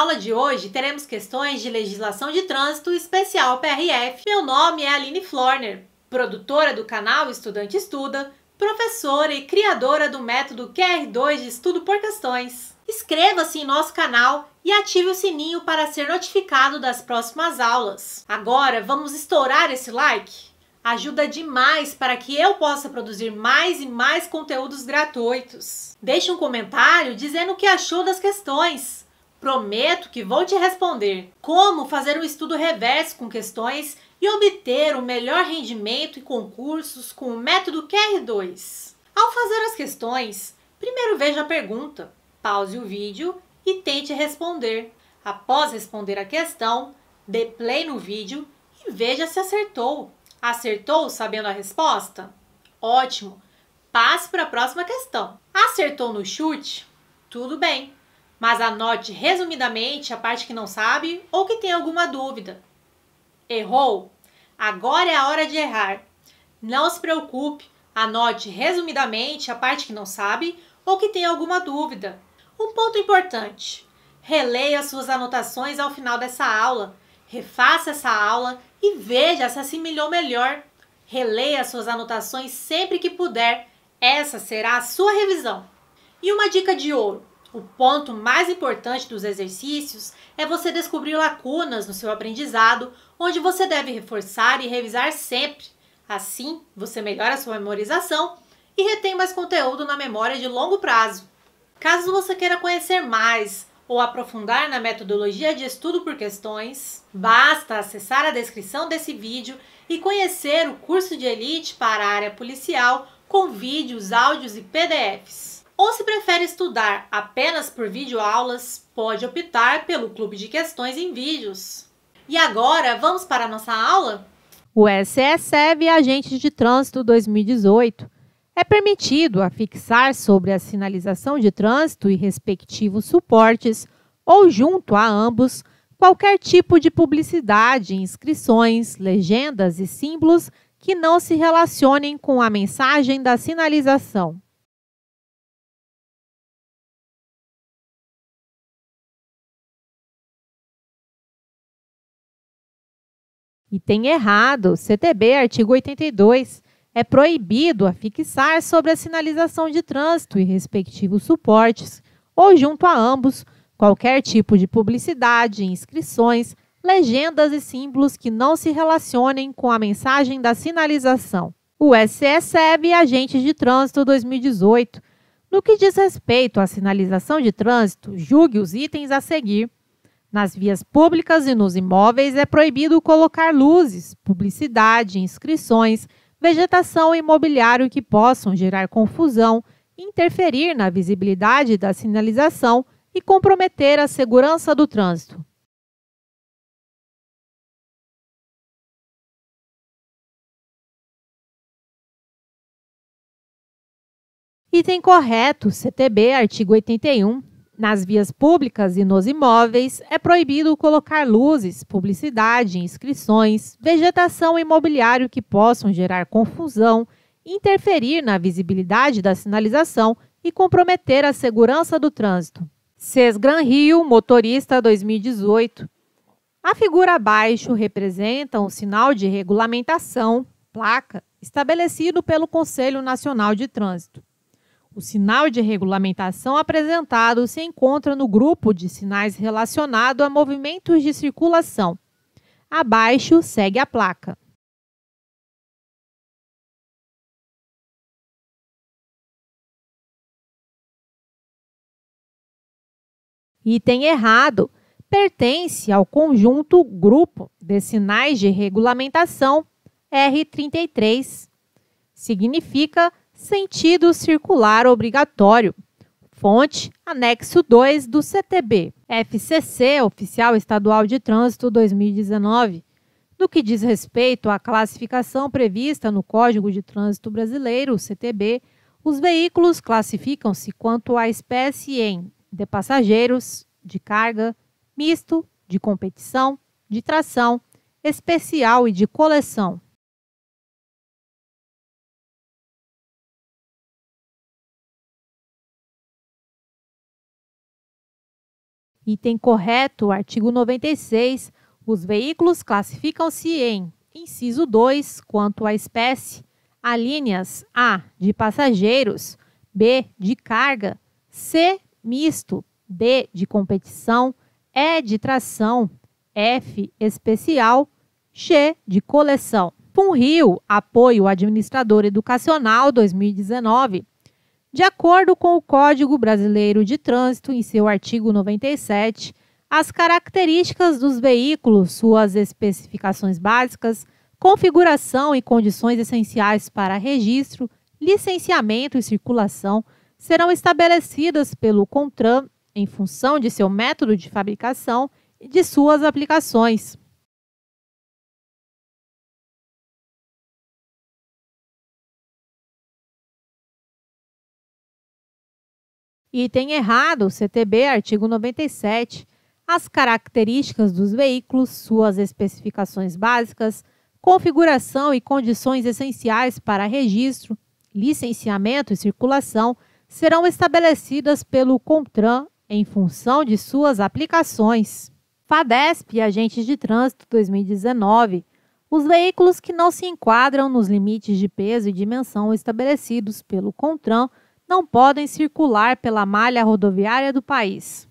aula de hoje, teremos questões de legislação de trânsito especial PRF. Meu nome é Aline Florner, produtora do canal Estudante Estuda, professora e criadora do método QR2 de estudo por questões. Inscreva-se em nosso canal e ative o sininho para ser notificado das próximas aulas. Agora, vamos estourar esse like? Ajuda demais para que eu possa produzir mais e mais conteúdos gratuitos. Deixe um comentário dizendo o que achou das questões. Prometo que vou te responder. Como fazer um estudo reverso com questões e obter o melhor rendimento em concursos com o método QR2. Ao fazer as questões, primeiro veja a pergunta, pause o vídeo e tente responder. Após responder a questão, dê play no vídeo e veja se acertou. Acertou sabendo a resposta? Ótimo! Passe para a próxima questão. Acertou no chute? Tudo bem, mas anote resumidamente a parte que não sabe ou que tem alguma dúvida. Errou? Agora é a hora de errar. Não se preocupe, anote resumidamente a parte que não sabe ou que tem alguma dúvida. Um ponto importante: releia suas anotações ao final dessa aula, refaça essa aula e veja se assimilou melhor. Releia suas anotações sempre que puder, essa será a sua revisão. E uma dica de ouro: o ponto mais importante dos exercícios é você descobrir lacunas no seu aprendizado, onde você deve reforçar e revisar sempre. Assim, você melhora a sua memorização e retém mais conteúdo na memória de longo prazo. Caso você queira conhecer mais ou aprofundar na metodologia de estudo por questões, basta acessar a descrição desse vídeo e conhecer o curso de elite para a área policial com vídeos, áudios e PDFs. Ou se prefere estudar apenas por videoaulas, pode optar pelo Clube de Questões em Vídeos. E agora, vamos para a nossa aula? O SESEV Agentes de Trânsito 2018 é permitido afixar sobre a sinalização de trânsito e respectivos suportes, ou junto a ambos, qualquer tipo de publicidade, inscrições, legendas e símbolos que não se relacionem com a mensagem da sinalização. Item errado, CTB, artigo 82. É proibido afixar sobre a sinalização de trânsito e respectivos suportes, ou junto a ambos, qualquer tipo de publicidade, inscrições, legendas e símbolos que não se relacionem com a mensagem da sinalização. O SESEV Agentes de Trânsito 2018. No que diz respeito à sinalização de trânsito, julgue os itens a seguir. Nas vias públicas e nos imóveis é proibido colocar luzes, publicidade, inscrições, vegetação e mobiliário que possam gerar confusão, interferir na visibilidade da sinalização e comprometer a segurança do trânsito. Item correto, CTB, artigo 81. Nas vias públicas e nos imóveis, é proibido colocar luzes, publicidade, inscrições, vegetação e mobiliário que possam gerar confusão, interferir na visibilidade da sinalização e comprometer a segurança do trânsito. Sesgran Rio, motorista 2018. A figura abaixo representa um sinal de regulamentação, placa, estabelecido pelo Conselho Nacional de Trânsito. O sinal de regulamentação apresentado se encontra no grupo de sinais relacionado a movimentos de circulação. Abaixo segue a placa. Item errado. Pertence ao conjunto grupo de sinais de regulamentação R33. Significa sentido circular obrigatório. Fonte, anexo 2 do CTB. FCC, Oficial Estadual de Trânsito 2019. No que diz respeito à classificação prevista no Código de Trânsito Brasileiro, CTB, os veículos classificam-se quanto à espécie em de passageiros, de carga, misto, de competição, de tração, especial e de coleção. Item correto, artigo 96. Os veículos classificam-se em inciso 2, quanto à espécie, alíneas A, de passageiros, B, de carga, C, misto, D, de competição, E, de tração, F, especial, G, de coleção. FUNRIO, Apoio Administrador Educacional 2019. De acordo com o Código Brasileiro de Trânsito, em seu artigo 97, as características dos veículos, suas especificações básicas, configuração e condições essenciais para registro, licenciamento e circulação serão estabelecidas pelo CONTRAN em função de seu método de fabricação e de suas aplicações. Item errado, CTB, artigo 97. As características dos veículos, suas especificações básicas, configuração e condições essenciais para registro, licenciamento e circulação serão estabelecidas pelo CONTRAN em função de suas aplicações. FADESP, Agentes de Trânsito 2019. Os veículos que não se enquadram nos limites de peso e dimensão estabelecidos pelo CONTRAN não podem circular pela malha rodoviária do país.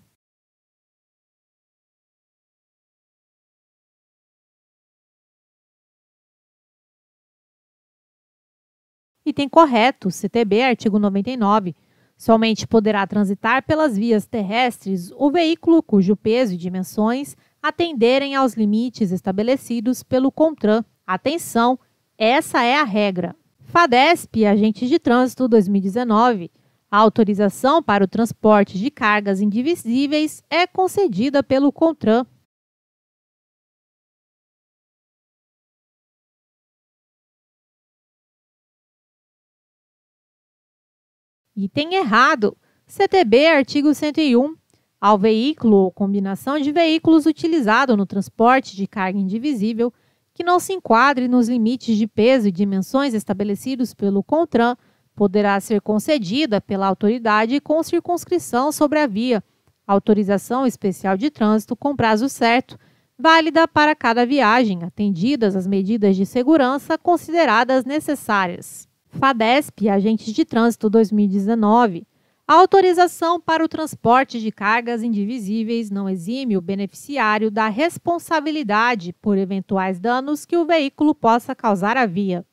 Item correto, CTB, artigo 99. Somente poderá transitar pelas vias terrestres o veículo cujo peso e dimensões atenderem aos limites estabelecidos pelo CONTRAN. Atenção, essa é a regra. FADESP, Agentes de Trânsito 2019. A autorização para o transporte de cargas indivisíveis é concedida pelo CONTRAN. Item errado. CTB, artigo 101. Ao veículo ou combinação de veículos utilizado no transporte de carga indivisível que não se enquadre nos limites de peso e dimensões estabelecidos pelo CONTRAN, poderá ser concedida pela autoridade com circunscrição sobre a via, autorização especial de trânsito com prazo certo, válida para cada viagem, atendidas as medidas de segurança consideradas necessárias. FADESP, Agentes de Trânsito 2019. A autorização para o transporte de cargas indivisíveis não exime o beneficiário da responsabilidade por eventuais danos que o veículo possa causar à via.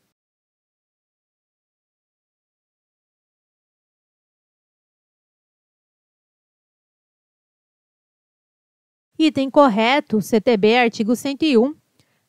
Item correto, CTB, artigo 101.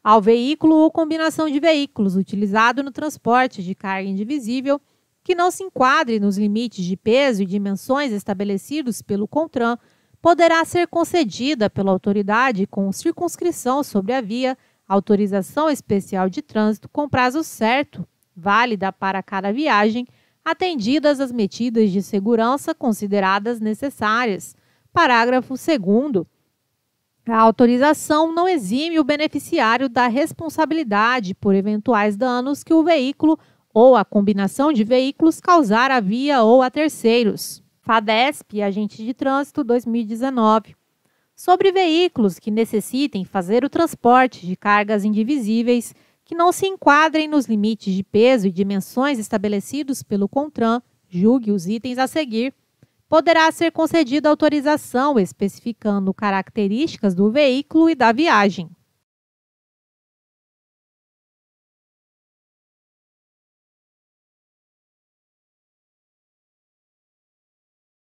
Ao veículo ou combinação de veículos utilizado no transporte de carga indivisível que não se enquadre nos limites de peso e dimensões estabelecidos pelo CONTRAN, poderá ser concedida pela autoridade com circunscrição sobre a via, autorização especial de trânsito com prazo certo, válida para cada viagem, atendidas as medidas de segurança consideradas necessárias. Parágrafo 2º. A autorização não exime o beneficiário da responsabilidade por eventuais danos que o veículo ou a combinação de veículos causar à via ou a terceiros. FADESP, Agentes de Trânsito 2019. Sobre veículos que necessitem fazer o transporte de cargas indivisíveis que não se enquadrem nos limites de peso e dimensões estabelecidos pelo CONTRAN, julgue os itens a seguir, poderá ser concedida autorização especificando características do veículo e da viagem.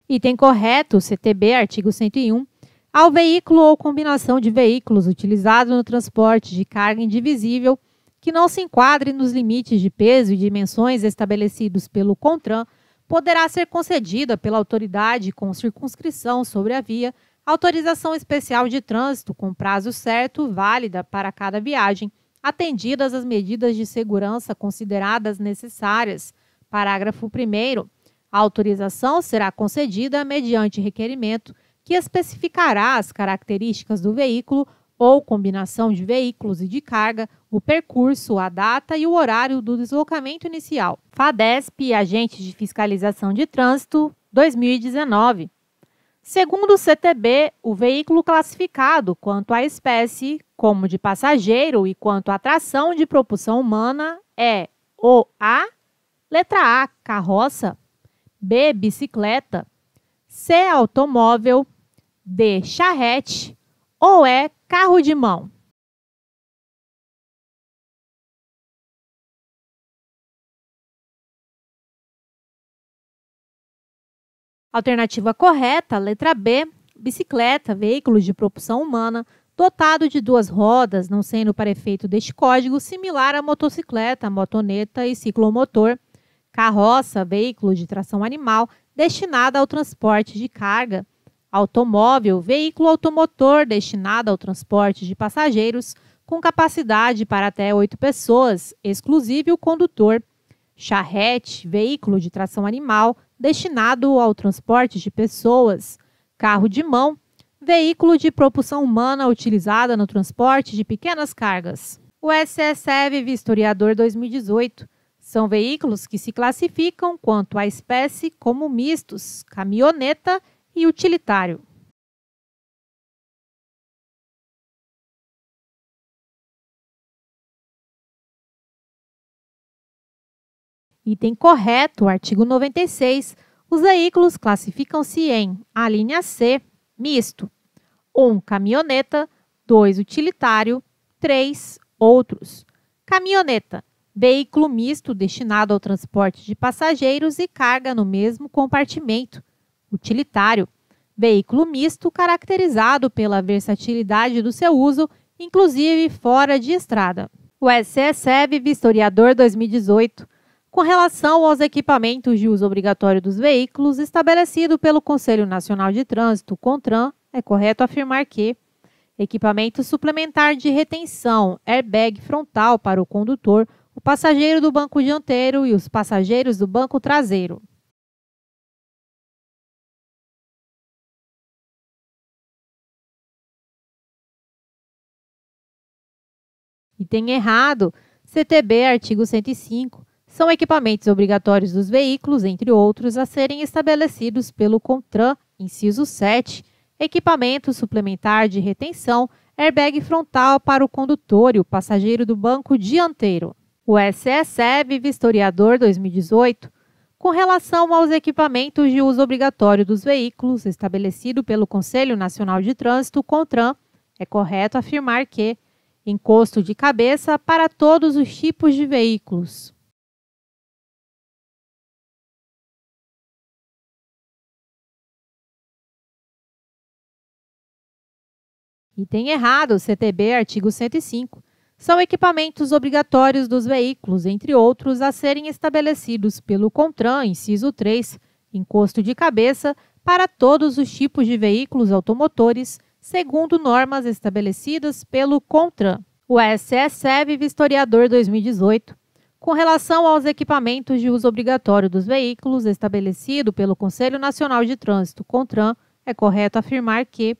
Item correto, CTB, artigo 101. Ao veículo ou combinação de veículos utilizado no transporte de carga indivisível que não se enquadre nos limites de peso e dimensões estabelecidos pelo CONTRAN, poderá ser concedida pela autoridade com circunscrição sobre a via, autorização especial de trânsito com prazo certo, válida para cada viagem, atendidas as medidas de segurança consideradas necessárias. Parágrafo 1º. A autorização será concedida mediante requerimento que especificará as características do veículo ou combinação de veículos e de carga, o percurso, a data e o horário do deslocamento inicial. FADESP, Agentes de Fiscalização de Trânsito, 2019. Segundo o CTB, o veículo classificado quanto à espécie, como de passageiro e quanto à tração de propulsão humana é o A, letra A, carroça, B, bicicleta, C, automóvel, D, charrete ou E, carro de mão. Alternativa correta, letra B, bicicleta, veículo de propulsão humana, dotado de 2 rodas, não sendo para efeito deste código similar à motocicleta, motoneta e ciclomotor. Carroça, veículo de tração animal, destinado ao transporte de carga. Automóvel, veículo automotor destinado ao transporte de passageiros, com capacidade para até 8 pessoas, exclusive o condutor. Charrete, veículo de tração animal, destinado ao transporte de pessoas. Carro de mão, veículo de propulsão humana utilizada no transporte de pequenas cargas. O SSEV Vistoriador 2018 são veículos que se classificam quanto à espécie como mistos, caminhoneta e utilitário. Item correto, artigo 96. Os veículos classificam-se em a linha C, misto, 1, caminhoneta, 2, utilitário, 3, outros. Caminhoneta, veículo misto destinado ao transporte de passageiros e carga no mesmo compartimento. Utilitário, veículo misto caracterizado pela versatilidade do seu uso, inclusive fora de estrada. O SSEV Vistoriador 2018. Com relação aos equipamentos de uso obrigatório dos veículos, estabelecido pelo Conselho Nacional de Trânsito, CONTRAN, é correto afirmar que equipamento suplementar de retenção, airbag frontal para o condutor, o passageiro do banco dianteiro e os passageiros do banco traseiro. Item errado, CTB, artigo 105. São equipamentos obrigatórios dos veículos, entre outros, a serem estabelecidos pelo CONTRAN, inciso 7, equipamento suplementar de retenção, airbag frontal para o condutor e o passageiro do banco dianteiro. O SSEV Vistoriador 2018, com relação aos equipamentos de uso obrigatório dos veículos, estabelecido pelo Conselho Nacional de Trânsito, CONTRAN, é correto afirmar que encosto de cabeça para todos os tipos de veículos. Item errado, CTB, artigo 105. São equipamentos obrigatórios dos veículos, entre outros, a serem estabelecidos pelo CONTRAN, inciso 3, encosto de cabeça, para todos os tipos de veículos automotores, segundo normas estabelecidas pelo CONTRAN. O SSEV Vistoriador 2018. Com relação aos equipamentos de uso obrigatório dos veículos, estabelecido pelo Conselho Nacional de Trânsito, CONTRAN, é correto afirmar que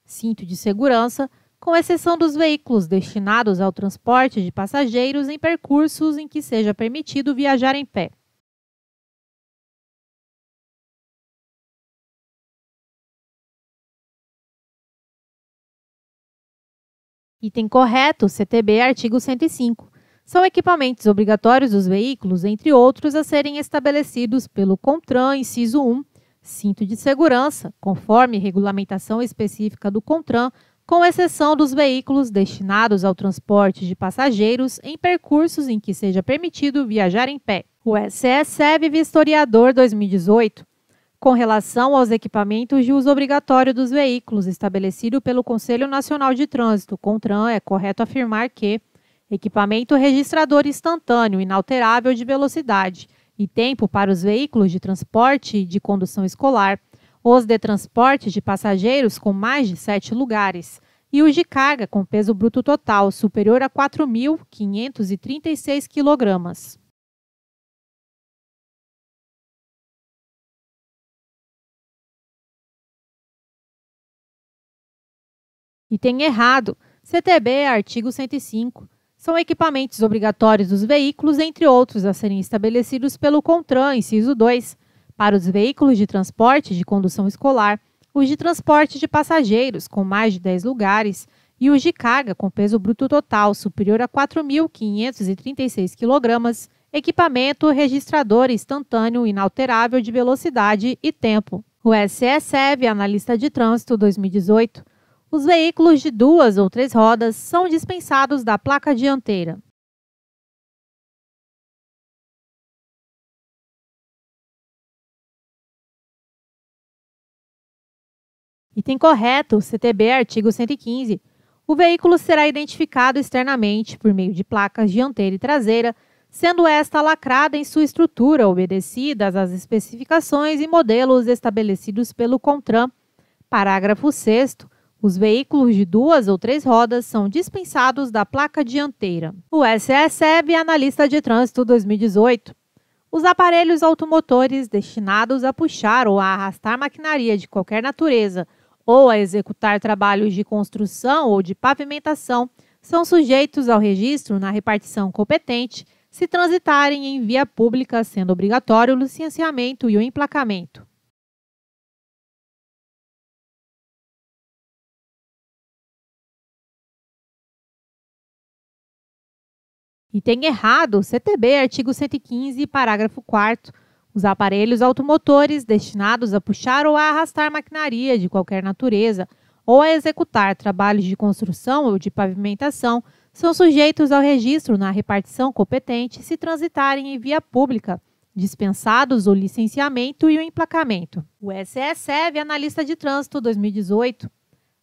cinto de segurança, com exceção dos veículos destinados ao transporte de passageiros em percursos em que seja permitido viajar em pé. Item correto, CTB, artigo 105. São equipamentos obrigatórios dos veículos, entre outros, a serem estabelecidos pelo CONTRAN, inciso 1, cinto de segurança, conforme regulamentação específica do CONTRAN, com exceção dos veículos destinados ao transporte de passageiros em percursos em que seja permitido viajar em pé. O SSEV Vistoriador 2018, com relação aos equipamentos de uso obrigatório dos veículos estabelecido pelo Conselho Nacional de Trânsito, CONTRAN, é correto afirmar que equipamento registrador instantâneo inalterável de velocidade e tempo para os veículos de transporte de condução escolar, os de transporte de passageiros com mais de 7 lugares e os de carga com peso bruto total superior a 4.536 kg. Item errado, CTB, artigo 105. São equipamentos obrigatórios dos veículos, entre outros, a serem estabelecidos pelo CONTRAN, inciso 2, para os veículos de transporte de condução escolar, os de transporte de passageiros com mais de 10 lugares e os de carga com peso bruto total superior a 4.536 kg, equipamento registrador instantâneo inalterável de velocidade e tempo. O SE-SEV Analista de Trânsito 2018. Os veículos de 2 ou 3 rodas são dispensados da placa dianteira. Item correto, CTB, artigo 115. O veículo será identificado externamente por meio de placas dianteira e traseira, sendo esta lacrada em sua estrutura, obedecidas às especificações e modelos estabelecidos pelo CONTRAN. Parágrafo 6º. Os veículos de 2 ou 3 rodas são dispensados da placa dianteira. O SE-SEV Analista de Trânsito 2018. Os aparelhos automotores destinados a puxar ou a arrastar maquinaria de qualquer natureza ou a executar trabalhos de construção ou de pavimentação são sujeitos ao registro na repartição competente se transitarem em via pública, sendo obrigatório o licenciamento e o emplacamento. Item errado, CTB, artigo 115, parágrafo 4º. Os aparelhos automotores destinados a puxar ou a arrastar maquinaria de qualquer natureza ou a executar trabalhos de construção ou de pavimentação são sujeitos ao registro na repartição competente se transitarem em via pública, dispensados o licenciamento e o emplacamento. O SE-SEV Analista de Trânsito 2018.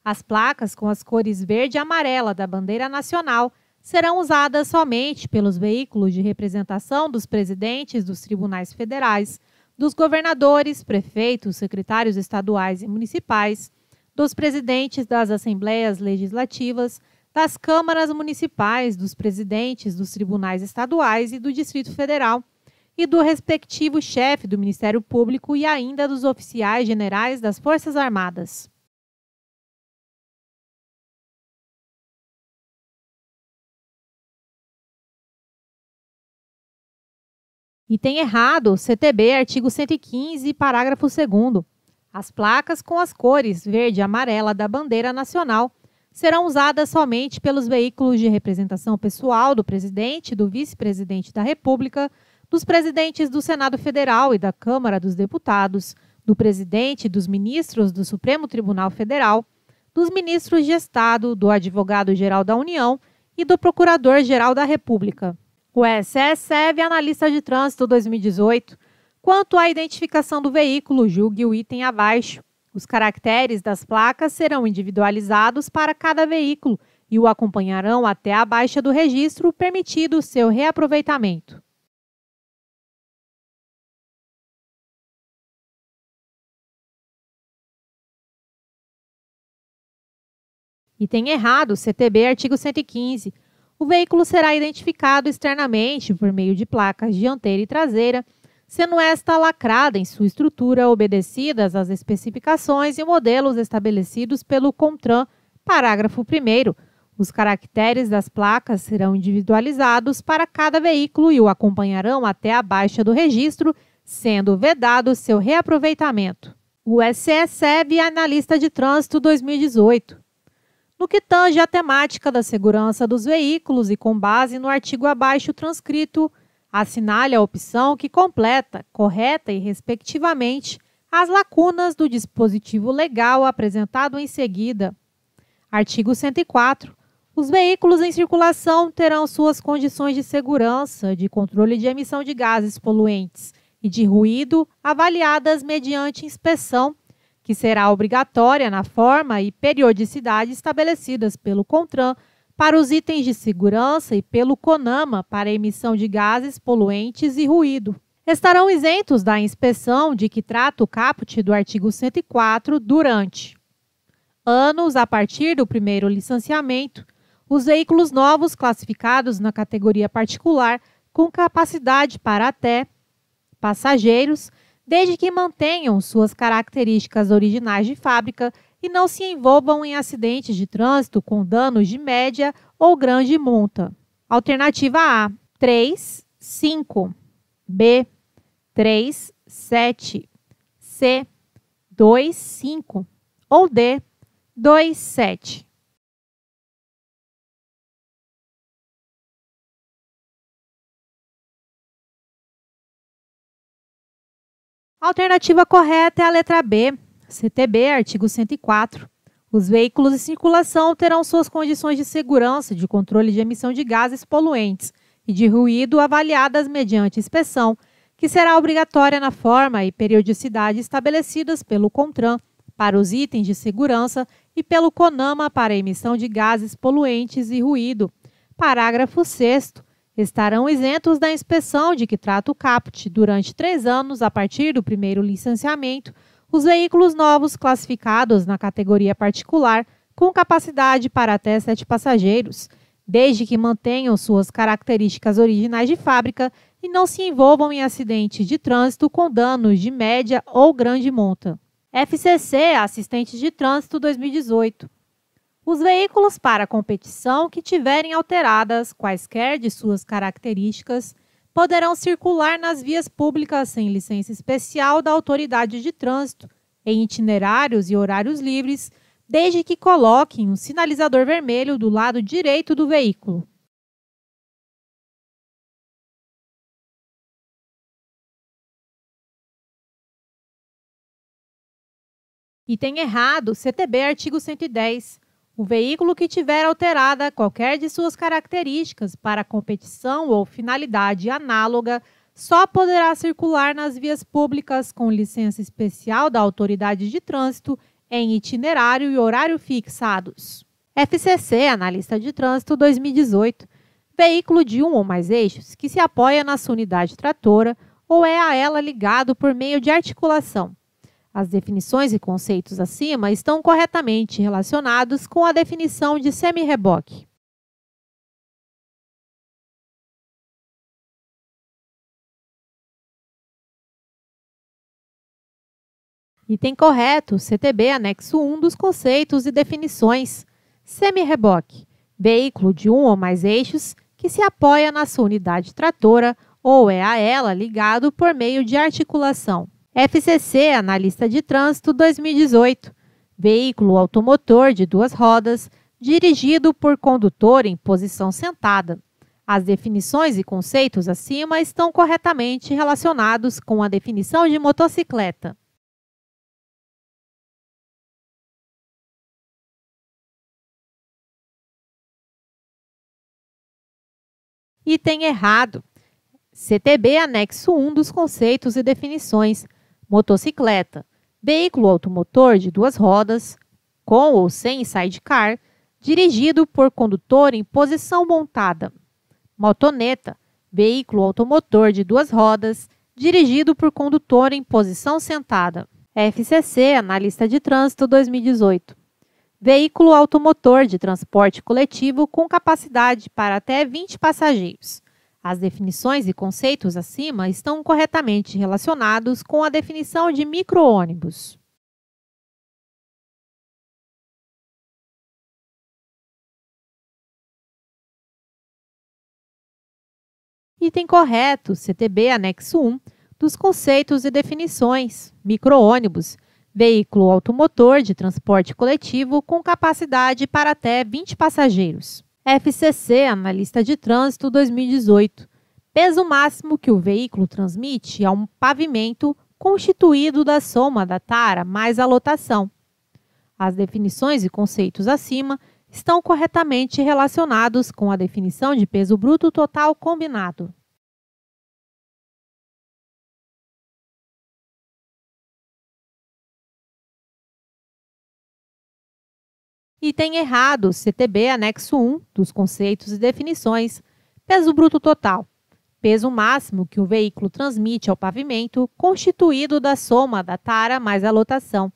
As placas com as cores verde e amarela da bandeira nacional serão usadas somente pelos veículos de representação dos presidentes dos tribunais federais, dos governadores, prefeitos, secretários estaduais e municipais, dos presidentes das assembleias legislativas, das câmaras municipais, dos presidentes dos tribunais estaduais e do Distrito Federal, e do respectivo chefe do Ministério Público e ainda dos oficiais generais das Forças Armadas. Item errado, CTB, artigo 115, parágrafo 2º. As placas com as cores verde e amarela da bandeira nacional serão usadas somente pelos veículos de representação pessoal do presidente e do vice-presidente da República, dos presidentes do Senado Federal e da Câmara dos Deputados, do presidente e dos ministros do Supremo Tribunal Federal, dos ministros de Estado, do Advogado-Geral da União e do Procurador-Geral da República. O SE-SEV Analista de Trânsito 2018. Quanto à identificação do veículo, julgue o item abaixo. Os caracteres das placas serão individualizados para cada veículo e o acompanharão até a baixa do registro, permitido seu reaproveitamento. Item errado, CTB, artigo 115. O veículo será identificado externamente por meio de placas dianteira e traseira, sendo esta lacrada em sua estrutura, obedecidas às especificações e modelos estabelecidos pelo CONTRAN. Parágrafo 1º. Os caracteres das placas serão individualizados para cada veículo e o acompanharão até a baixa do registro, sendo vedado seu reaproveitamento. O SE-SEV Analista de Trânsito 2018. No que tange à temática da segurança dos veículos e com base no artigo abaixo transcrito, assinale a opção que completa, correta e respectivamente, as lacunas do dispositivo legal apresentado em seguida. Artigo 104. Os veículos em circulação terão suas condições de segurança, de controle de emissão de gases poluentes e de ruído avaliadas mediante inspeção, que será obrigatória na forma e periodicidade estabelecidas pelo CONTRAN para os itens de segurança e pelo CONAMA para a emissão de gases poluentes e ruído. Estarão isentos da inspeção de que trata o caput do artigo 104 durante anos a partir do primeiro licenciamento, os veículos novos classificados na categoria particular com capacidade para até passageiros, desde que mantenham suas características originais de fábrica e não se envolvam em acidentes de trânsito com danos de média ou grande monta. Alternativa A, 3, 5. B, 3, 7. C, 2, 5. ou D, 2, 7. A alternativa correta é a letra B, CTB, artigo 104. Os veículos em circulação terão suas condições de segurança de controle de emissão de gases poluentes e de ruído avaliadas mediante inspeção, que será obrigatória na forma e periodicidade estabelecidas pelo CONTRAN para os itens de segurança e pelo CONAMA para a emissão de gases poluentes e ruído. Parágrafo 6º. Estarão isentos da inspeção de que trata o caput durante 3 anos a partir do primeiro licenciamento os veículos novos classificados na categoria particular com capacidade para até 7 passageiros, desde que mantenham suas características originais de fábrica e não se envolvam em acidentes de trânsito com danos de média ou grande monta. FCC, Assistente de Trânsito 2018. Os veículos para competição que tiverem alteradas quaisquer de suas características poderão circular nas vias públicas sem licença especial da Autoridade de Trânsito, em itinerários e horários livres, desde que coloquem um sinalizador vermelho do lado direito do veículo. Item errado, CTB, artigo 110. O veículo que tiver alterada qualquer de suas características para competição ou finalidade análoga só poderá circular nas vias públicas com licença especial da Autoridade de Trânsito em itinerário e horário fixados. FCC, Analista de Trânsito 2018. Veículo de um ou mais eixos que se apoia na sua unidade tratora ou é a ela ligado por meio de articulação. As definições e conceitos acima estão corretamente relacionados com a definição de semi-reboque. Item correto, CTB, anexo 1 dos conceitos e definições. Semi-reboque, veículo de um ou mais eixos que se apoia na sua unidade tratora ou é a ela ligado por meio de articulação. FCC, Analista de Trânsito 2018. Veículo automotor de 2 rodas, dirigido por condutor em posição sentada. As definições e conceitos acima estão corretamente relacionados com a definição de motocicleta. Item errado. CTB, anexo 1 dos conceitos e definições. Motocicleta, veículo automotor de 2 rodas, com ou sem sidecar, dirigido por condutor em posição montada. Motoneta, veículo automotor de 2 rodas, dirigido por condutor em posição sentada. FCC, Analista de Trânsito 2018. Veículo automotor de transporte coletivo com capacidade para até 20 passageiros. As definições e conceitos acima estão corretamente relacionados com a definição de micro-ônibus. Item correto, CTB, anexo 1, dos conceitos e definições. Micro-ônibus, veículo automotor de transporte coletivo com capacidade para até 20 passageiros. FCC, Analista de Trânsito 2018. Peso máximo que o veículo transmite é um pavimento constituído da soma da tara mais a lotação. As definições e conceitos acima estão corretamente relacionados com a definição de peso bruto total combinado. Item errado, CTB, anexo 1, dos conceitos e definições. Peso bruto total. Peso máximo que o veículo transmite ao pavimento, constituído da soma da tara mais a lotação.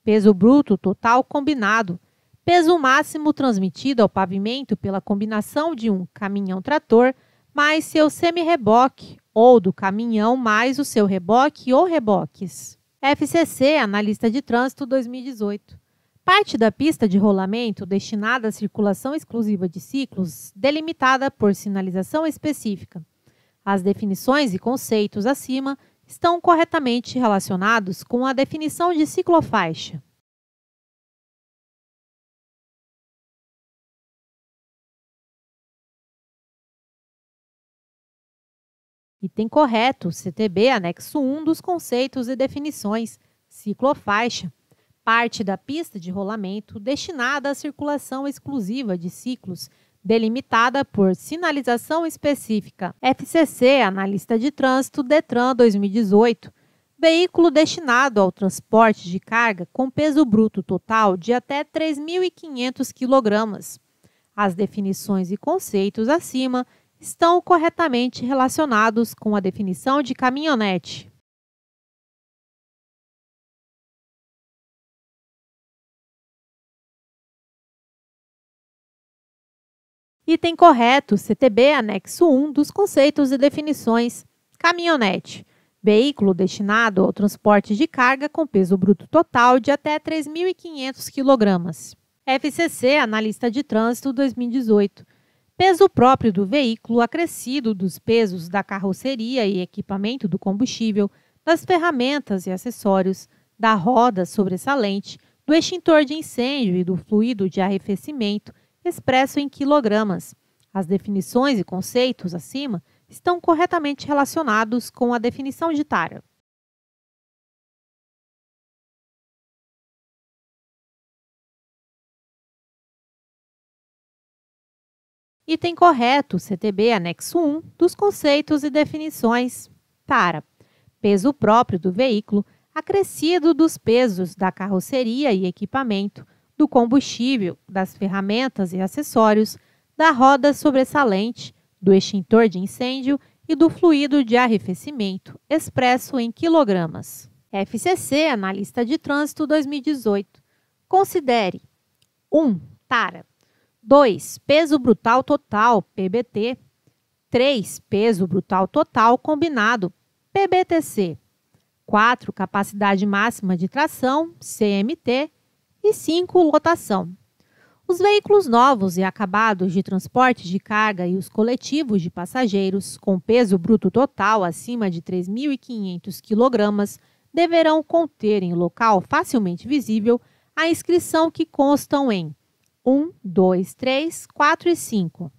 Peso bruto total combinado. Peso máximo transmitido ao pavimento pela combinação de um caminhão-trator mais seu semi-reboque, ou do caminhão mais o seu reboque ou reboques. FCC, Analista de Trânsito 2018. Parte da pista de rolamento destinada à circulação exclusiva de ciclos, delimitada por sinalização específica. As definições e conceitos acima estão corretamente relacionados com a definição de ciclofaixa. Item correto, CTB, anexo 1 dos conceitos e definições, ciclofaixa, parte da pista de rolamento destinada à circulação exclusiva de ciclos, delimitada por sinalização específica. FCC, analista de trânsito, DETRAN 2018. Veículo destinado ao transporte de carga com peso bruto total de até 3.500 kg. As definições e conceitos acima estão corretamente relacionados com a definição de caminhonete. Item correto, CTB, anexo 1 dos conceitos e definições. Caminhonete. Veículo destinado ao transporte de carga com peso bruto total de até 3.500 kg. FCC, analista de trânsito 2018. Peso próprio do veículo acrescido dos pesos da carroceria e equipamento do combustível, das ferramentas e acessórios, da roda sobressalente, do extintor de incêndio e do fluido de arrefecimento, expresso em quilogramas. As definições e conceitos acima estão corretamente relacionados com a definição de tara. Item correto, CTB, anexo 1 dos conceitos e definições. Tara. Peso próprio do veículo acrescido dos pesos da carroceria e equipamento, do combustível, das ferramentas e acessórios, da roda sobressalente, do extintor de incêndio e do fluido de arrefecimento, expresso em quilogramas. FCC, analista de trânsito 2018. Considere 1. Tara. 2. Peso brutal total, PBT. 3. Peso brutal total combinado, PBTC. 4. Capacidade máxima de tração, CMT. E 5. Lotação. Os veículos novos e acabados de transporte de carga e os coletivos de passageiros com peso bruto total acima de 3.500 kg deverão conter em local facilmente visível a inscrição que constam em 1, 2, 3, 4 e 5.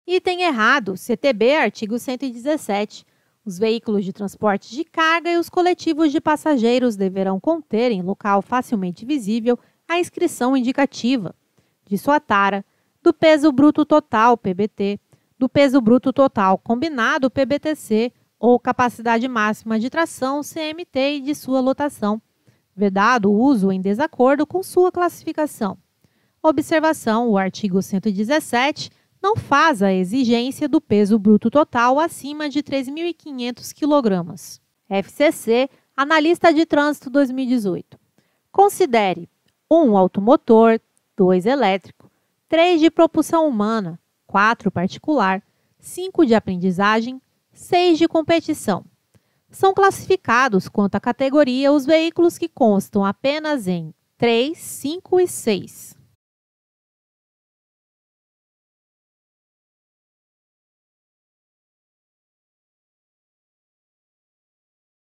Item errado, CTB, artigo 117. Os veículos de transporte de carga e os coletivos de passageiros deverão conter em local facilmente visível a inscrição indicativa de sua tara, do peso bruto total, PBT, do peso bruto total combinado, PBTC, ou capacidade máxima de tração, CMT, e de sua lotação, vedado o uso em desacordo com sua classificação. Observação: o artigo 117 não faz a exigência do peso bruto total acima de 3.500 kg. FCC, analista de trânsito 2018. Considere 1. Automotor, 2. Elétrico, 3. De propulsão humana, 4. Particular, 5. De aprendizagem, 6. De competição. São classificados quanto à categoria os veículos que constam apenas em 3, 5 e 6.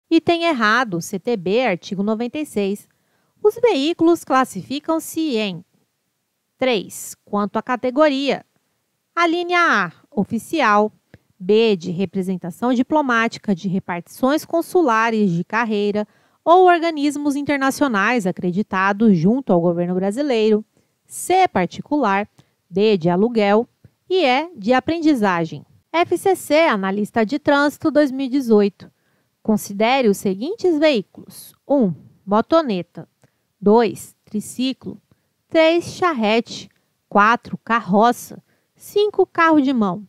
Item errado, CTB, artigo 96. Os veículos classificam-se em 3. Quanto à categoria. A linha A, oficial. B, de representação diplomática de repartições consulares de carreira ou organismos internacionais acreditados junto ao governo brasileiro. C, particular. D, de aluguel. E E, de aprendizagem. FCC, analista de trânsito 2018. Considere os seguintes veículos: 1. Motoneta. 2. Triciclo. 3. Charrete. 4. Carroça. 5. Carro de mão.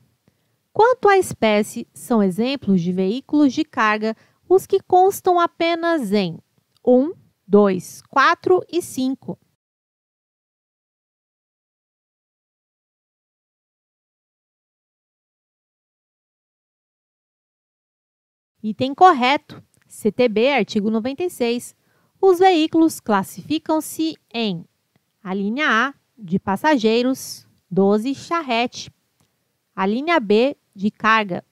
Quanto à espécie, são exemplos de veículos de carga os que constam apenas em 1, 2, 4 e 5. Item correto, CTB, artigo 96. Os veículos classificam-se em a linha A, de passageiros, 12, charrete. A linha B, de carga,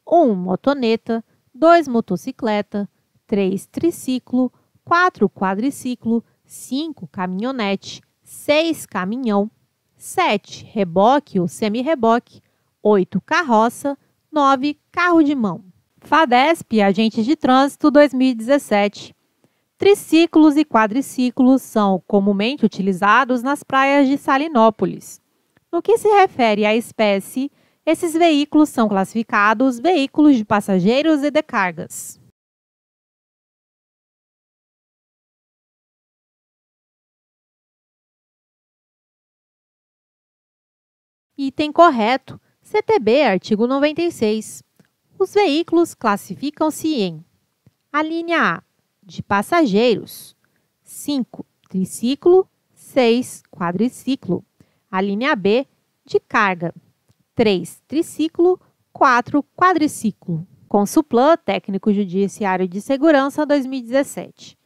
1, motoneta, 2, motocicleta, 3, triciclo, 4, quadriciclo, 5, caminhonete, 6, caminhão, 7, reboque ou semi-reboque, 8, carroça, 9, carro de mão. FADESP, Agentes de Trânsito 2017. Triciclos e quadriciclos são comumente utilizados nas praias de Salinópolis. No que se refere à espécie, esses veículos são classificados veículos de passageiros e de cargas. Item correto. CTB, artigo 96. Os veículos classificam-se em: a linha A, de passageiros, 5, triciclo, 6, quadriciclo. A linha B, de carga, 3, triciclo, 4, quadriciclo. Consulplan, Técnico Judiciário de Segurança 2017.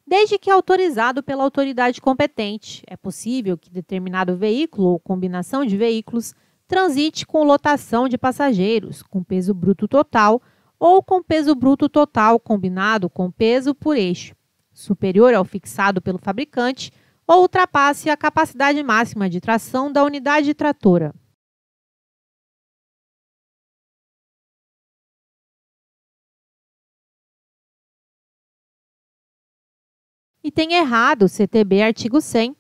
Desde que autorizado pela autoridade competente, é possível que determinado veículo ou combinação de veículos transite com lotação de passageiros, com peso bruto total ou com peso bruto total combinado com peso por eixo, superior ao fixado pelo fabricante ou ultrapasse a capacidade máxima de tração da unidade tratora. Item errado, CTB, artigo 100.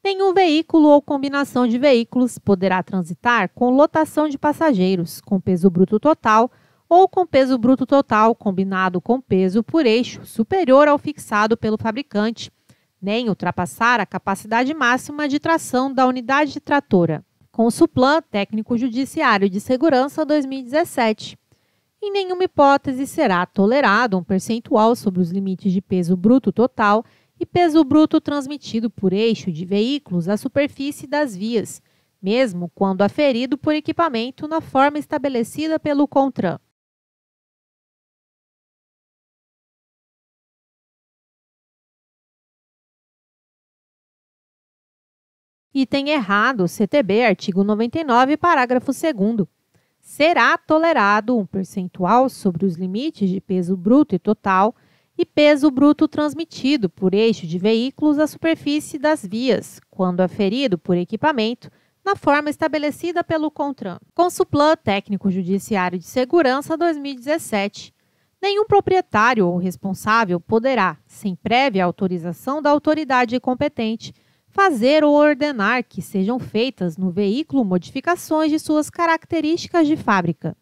Nenhum veículo ou combinação de veículos poderá transitar com lotação de passageiros, com peso bruto total ou com peso bruto total combinado com peso por eixo superior ao fixado pelo fabricante, nem ultrapassar a capacidade máxima de tração da unidade tratora. Consulplan, Técnico Judiciário de Segurança 2017. Em nenhuma hipótese será tolerado um percentual sobre os limites de peso bruto total e peso bruto transmitido por eixo de veículos à superfície das vias, mesmo quando aferido por equipamento na forma estabelecida pelo CONTRAN. Item errado, CTB, artigo 99, parágrafo 2º. Será tolerado um percentual sobre os limites de peso bruto e total e peso bruto transmitido por eixo de veículos à superfície das vias, quando aferido por equipamento, na forma estabelecida pelo CONTRAN. Consulplan, Técnico Judiciário de Segurança 2017. Nenhum proprietário ou responsável poderá, sem prévia autorização da autoridade competente, fazer ou ordenar que sejam feitas no veículo modificações de suas características de fábrica.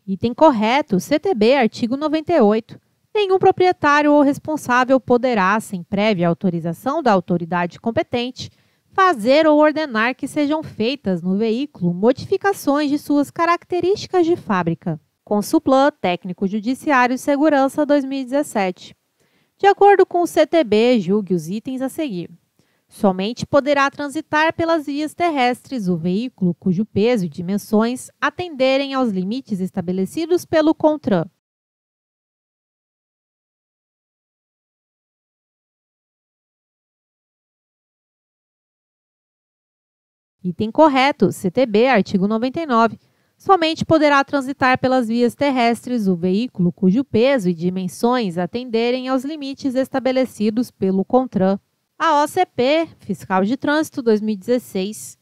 Item correto, CTB, artigo 98. Nenhum proprietário ou responsável poderá, sem prévia autorização da autoridade competente, fazer ou ordenar que sejam feitas no veículo modificações de suas características de fábrica. Consulplan, Técnico Judiciário e Segurança 2017. De acordo com o CTB, julgue os itens a seguir. Somente poderá transitar pelas vias terrestres o veículo cujo peso e dimensões atenderem aos limites estabelecidos pelo CONTRAN. Item correto, CTB, artigo 99. Somente poderá transitar pelas vias terrestres o veículo cujo peso e dimensões atenderem aos limites estabelecidos pelo CONTRAN. A OCP, Fiscal de Trânsito 2016.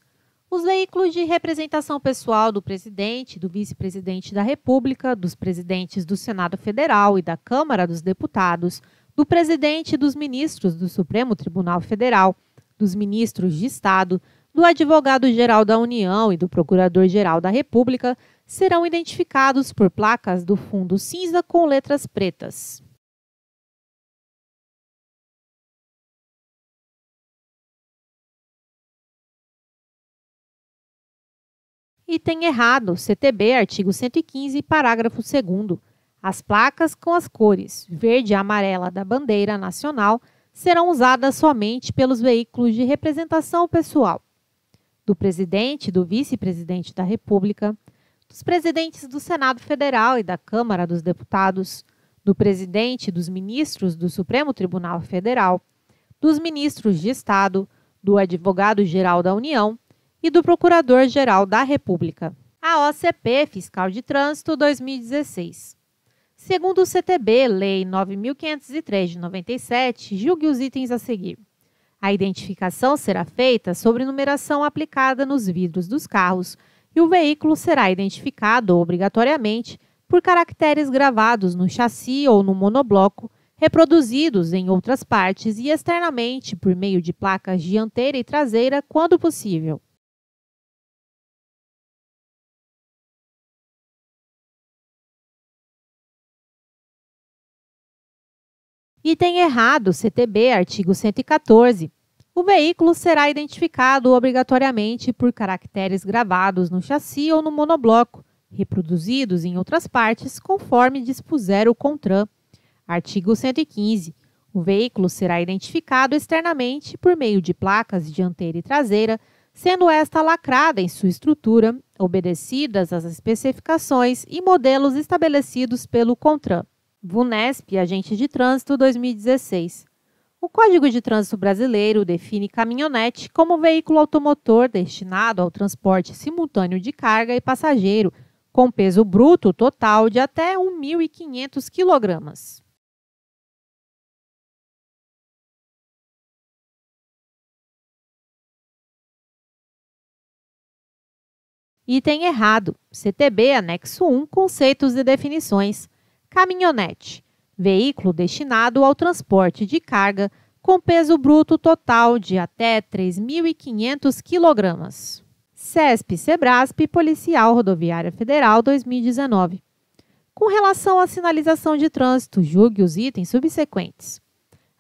Os veículos de representação pessoal do presidente, do vice-presidente da República, dos presidentes do Senado Federal e da Câmara dos Deputados, do presidente e dos ministros do Supremo Tribunal Federal, dos ministros de Estado, do Advogado-Geral da União e do Procurador-Geral da República serão identificados por placas do fundo cinza com letras pretas. Item errado, CTB, artigo 115, parágrafo 2º. As placas com as cores verde e amarela da bandeira nacional serão usadas somente pelos veículos de representação pessoal do presidente e do vice-presidente da República, dos presidentes do Senado Federal e da Câmara dos Deputados, do presidente e dos ministros do Supremo Tribunal Federal, dos ministros de Estado, do Advogado-Geral da União e do Procurador-Geral da República. A OCP Fiscal de Trânsito 2016. Segundo o CTB, Lei 9.503 de 97, julgue os itens a seguir. A identificação será feita sobre numeração aplicada nos vidros dos carros e o veículo será identificado obrigatoriamente por caracteres gravados no chassi ou no monobloco, reproduzidos em outras partes e externamente por meio de placas dianteira e traseira, quando possível. Item errado, CTB, artigo 114. O veículo será identificado obrigatoriamente por caracteres gravados no chassi ou no monobloco, reproduzidos em outras partes, conforme dispuser o CONTRAN. Artigo 115. O veículo será identificado externamente por meio de placas dianteira e traseira, sendo esta lacrada em sua estrutura, obedecidas às especificações e modelos estabelecidos pelo CONTRAN. VUNESP, Agente de Trânsito 2016. O Código de Trânsito Brasileiro define caminhonete como veículo automotor destinado ao transporte simultâneo de carga e passageiro, com peso bruto total de até 1.500 kg. Item errado. CTB, anexo 1, conceitos e definições. Caminhonete, veículo destinado ao transporte de carga com peso bruto total de até 3.500 kg. CESP-SEBRASP, Policial Rodoviária Federal 2019. Com relação à sinalização de trânsito, julgue os itens subsequentes.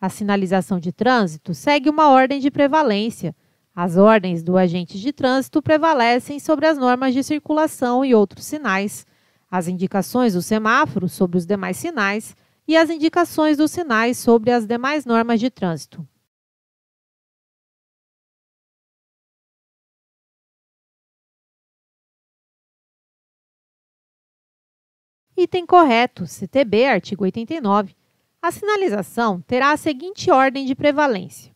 A sinalização de trânsito segue uma ordem de prevalência. As ordens do agente de trânsito prevalecem sobre as normas de circulação e outros sinais, as indicações do semáforo sobre os demais sinais e as indicações dos sinais sobre as demais normas de trânsito. Item correto, CTB, artigo 89. A sinalização terá a seguinte ordem de prevalência: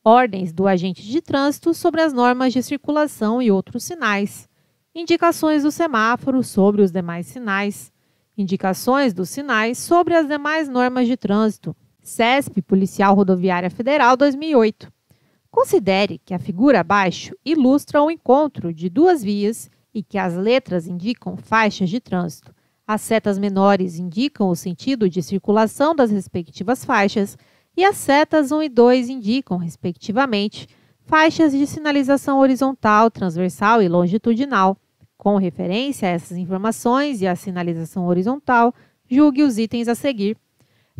ordens do agente de trânsito sobre as normas de circulação e outros sinais, indicações do semáforo sobre os demais sinais, indicações dos sinais sobre as demais normas de trânsito. CESP, Policial Rodoviária Federal 2008. Considere que a figura abaixo ilustra o encontro de duas vias e que as letras indicam faixas de trânsito. As setas menores indicam o sentido de circulação das respectivas faixas e as setas 1 e 2 indicam, respectivamente, faixas de sinalização horizontal, transversal e longitudinal. Com referência a essas informações e à sinalização horizontal, julgue os itens a seguir.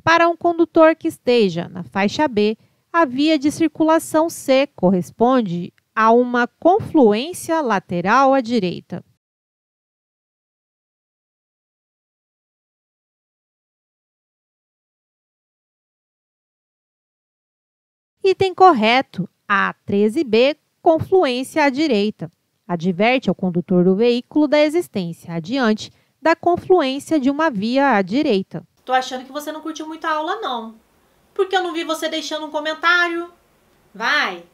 Para um condutor que esteja na faixa B, a via de circulação C corresponde a uma confluência lateral à direita. Item correto, A13B, confluência à direita. Adverte ao condutor do veículo da existência, adiante, da confluência de uma via à direita. Tô achando que você não curtiu muito a aula, não. Porque eu não vi você deixando um comentário. Vai,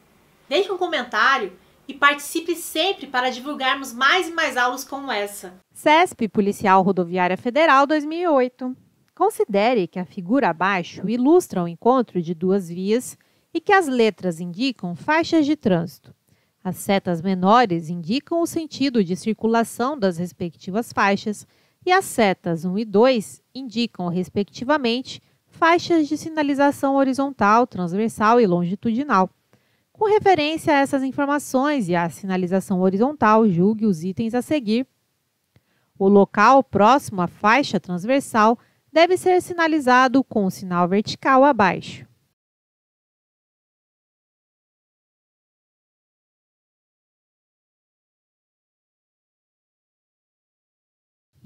deixe um comentário e participe sempre para divulgarmos mais e mais aulas como essa. CESP, Policial Rodoviária Federal 2008. Considere que a figura abaixo ilustra o encontro de duas vias e que as letras indicam faixas de trânsito. As setas menores indicam o sentido de circulação das respectivas faixas e as setas 1 e 2 indicam, respectivamente, faixas de sinalização horizontal, transversal e longitudinal. Com referência a essas informações e à sinalização horizontal, julgue os itens a seguir. O local próximo à faixa transversal deve ser sinalizado com o sinal vertical abaixo.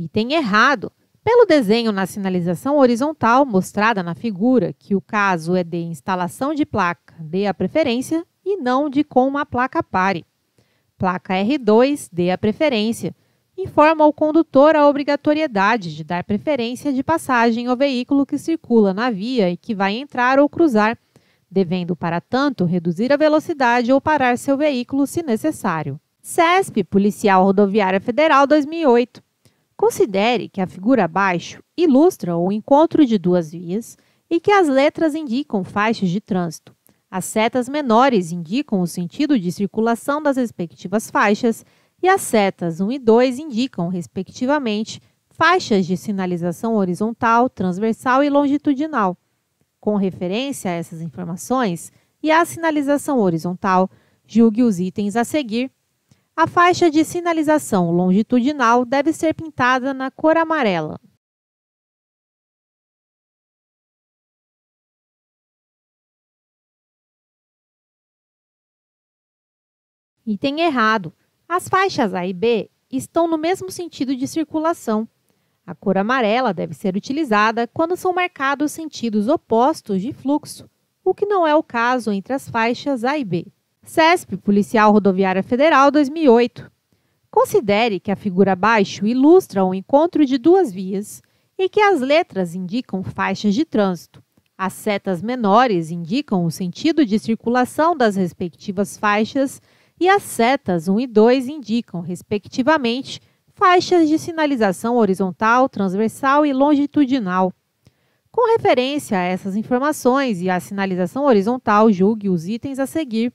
Item errado. Pelo desenho na sinalização horizontal mostrada na figura, que o caso é de instalação de placa, dê a preferência e não de com uma placa pare. Placa R2, dê a preferência. Informa ao condutor a obrigatoriedade de dar preferência de passagem ao veículo que circula na via e que vai entrar ou cruzar, devendo, para tanto, reduzir a velocidade ou parar seu veículo se necessário. CESP, Policial Rodoviária Federal, 2008. Considere que a figura abaixo ilustra o encontro de duas vias e que as letras indicam faixas de trânsito. As setas menores indicam o sentido de circulação das respectivas faixas e as setas 1 e 2 indicam, respectivamente, faixas de sinalização horizontal, transversal e longitudinal. Com referência a essas informações e à sinalização horizontal, julgue os itens a seguir. A faixa de sinalização longitudinal deve ser pintada na cor amarela. Item errado. As faixas A e B estão no mesmo sentido de circulação. A cor amarela deve ser utilizada quando são marcados sentidos opostos de fluxo, o que não é o caso entre as faixas A e B. CESP, Policial Rodoviária Federal, 2008. Considere que a figura abaixo ilustra o encontro de duas vias e que as letras indicam faixas de trânsito. As setas menores indicam o sentido de circulação das respectivas faixas e as setas 1 e 2 indicam, respectivamente, faixas de sinalização horizontal, transversal e longitudinal. Com referência a essas informações e à sinalização horizontal, julgue os itens a seguir.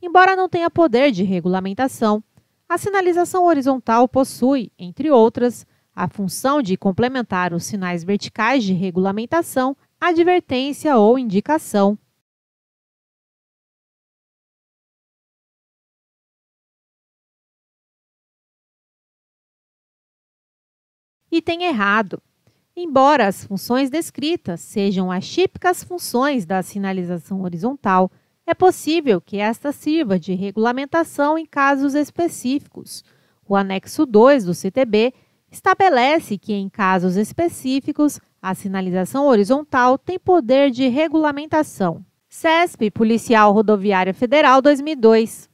Embora não tenha poder de regulamentação, a sinalização horizontal possui, entre outras, a função de complementar os sinais verticais de regulamentação, advertência ou indicação. Item errado. Embora as funções descritas sejam as típicas funções da sinalização horizontal, é possível que esta sirva de regulamentação em casos específicos. O anexo 2 do CTB estabelece que, em casos específicos, a sinalização horizontal tem poder de regulamentação. CESP, Policial Rodoviária Federal, 2002.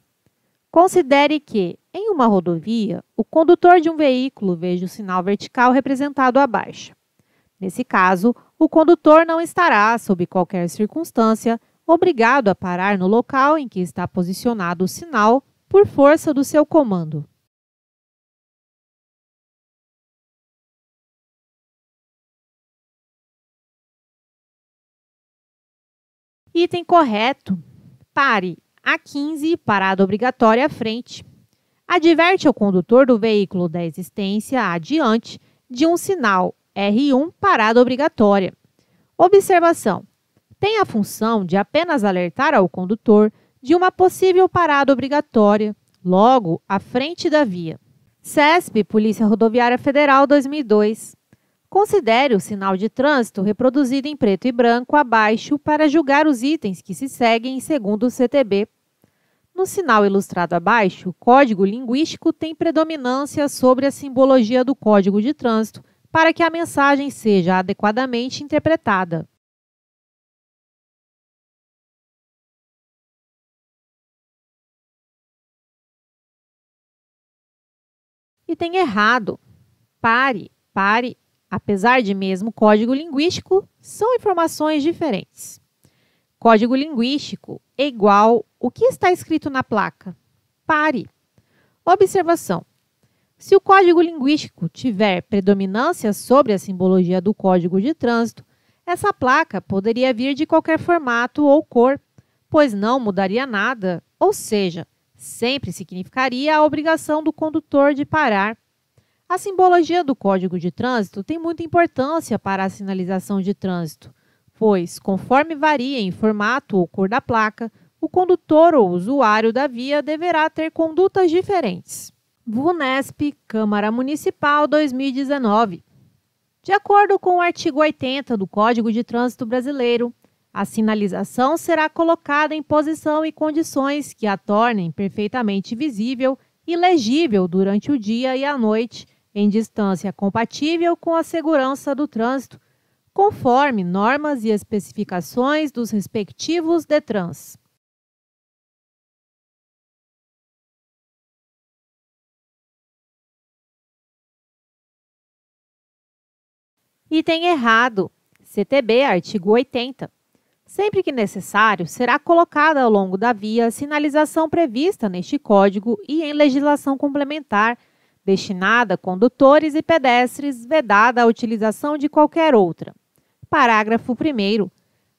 Considere que, em uma rodovia, o condutor de um veículo veja o sinal vertical representado abaixo. Nesse caso, o condutor não estará, sob qualquer circunstância, obrigado a parar no local em que está posicionado o sinal por força do seu comando. Item correto. Pare. A15, parada obrigatória à frente. Adverte ao condutor do veículo da existência adiante de um sinal R1, parada obrigatória. Observação. Tem a função de apenas alertar ao condutor de uma possível parada obrigatória, logo à frente da via. CESP, Polícia Rodoviária Federal, 2002. Considere o sinal de trânsito reproduzido em preto e branco abaixo para julgar os itens que se seguem segundo o CTB. No sinal ilustrado abaixo, o código linguístico tem predominância sobre a simbologia do Código de Trânsito para que a mensagem seja adequadamente interpretada. Item errado. Pare, pare. Apesar de mesmo código linguístico, são informações diferentes. Código linguístico é igual o que está escrito na placa. Pare. Observação. Se o código linguístico tiver predominância sobre a simbologia do Código de Trânsito, essa placa poderia vir de qualquer formato ou cor, pois não mudaria nada, ou seja, sempre significaria a obrigação do condutor de parar. A simbologia do Código de Trânsito tem muita importância para a sinalização de trânsito, pois, conforme varia em formato ou cor da placa, o condutor ou usuário da via deverá ter condutas diferentes. VUNESP, Câmara Municipal, 2019. De acordo com o artigo 80 do Código de Trânsito Brasileiro, a sinalização será colocada em posição e condições que a tornem perfeitamente visível e legível durante o dia e a noite, em distância compatível com a segurança do trânsito, conforme normas e especificações dos respectivos DETRANS. Item errado. CTB, artigo 80. Sempre que necessário, será colocada ao longo da via a sinalização prevista neste Código e em legislação complementar, destinada a condutores e pedestres, vedada a utilização de qualquer outra. Parágrafo 1º.